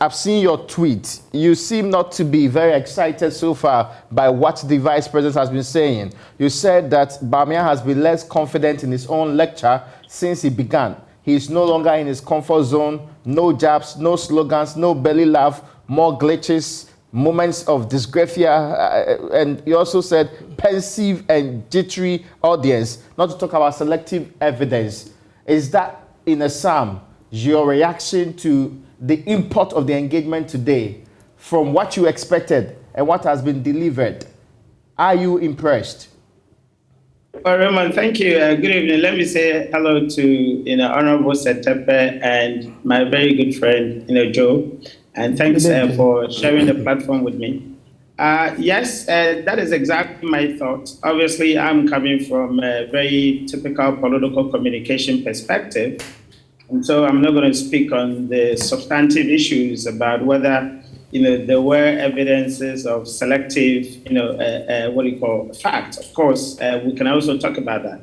I've seen your tweet. You seem not to be very excited so far by what the vice president has been saying. You said that Bawumia has been less confident in his own lecture since he began. He is no longer in his comfort zone. No jabs, no slogans, no belly laugh, more glitches, moments of dysgraphia, and you also said pensive and jittery audience, not to talk about selective evidence. Is that, in a sum, your reaction to the import of the engagement today from what you expected and what has been delivered? Are you impressed? Well, Raymond, thank you. Good evening. Let me say hello to Honorable Setepe and my very good friend, Joe. And thanks for sharing the platform with me. Yes, that is exactly my thought. Obviously, I'm coming from a very typical political communication perspective. And so I'm not going to speak on the substantive issues about whether, there were evidences of selective, facts. Of course, we can also talk about that.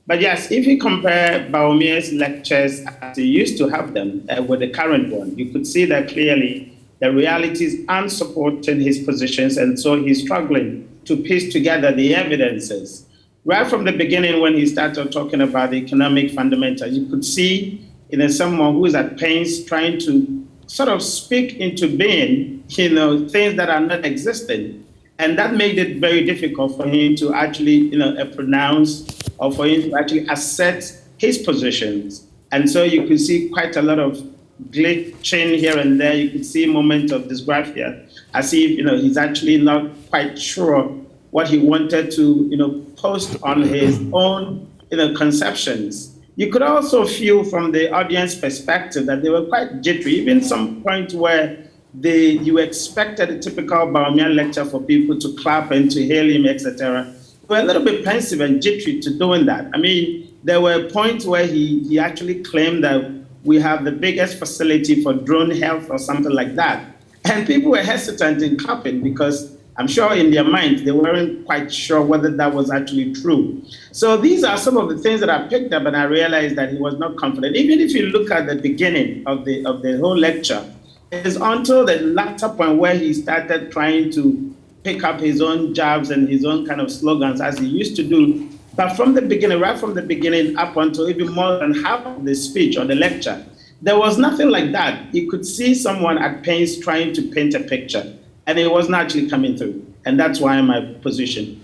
But yes, if you compare Bawumia's lectures as he used to have them with the current one, you could see that clearly the realities aren't supporting his positions, and so he's struggling to piece together the evidences. Right from the beginning, when he started talking about the economic fundamentals, you could see someone who is at pains trying to sort of speak into being, things that are not existing. And that made it very difficult for him to actually, pronounce or for him to actually assert his positions. And so you could see quite a lot of glitching here and there. You could see moments of dysgraphia, as if, he's actually not quite sure what he wanted to, post on his own, conceptions. You could also feel from the audience perspective that they were quite jittery, even some point where you expected a typical Bawumia lecture for people to clap and to hail him, etc. They were a little bit pensive and jittery to doing that. I mean, there were points where he actually claimed that we have the biggest facility for drone health or something like that. And people were hesitant in clapping because I'm sure in their minds, they weren't quite sure whether that was actually true. So these are some of the things that I picked up, and I realized that he was not confident. Even if you look at the beginning of the whole lecture, it's until the latter point where he started trying to pick up his own jabs and his own kind of slogans as he used to do. But from the beginning, right from the beginning up until even more than half of the speech or the lecture, there was nothing like that. You could see someone at pains trying to paint a picture, and it wasn't actually coming through. And that's why my position.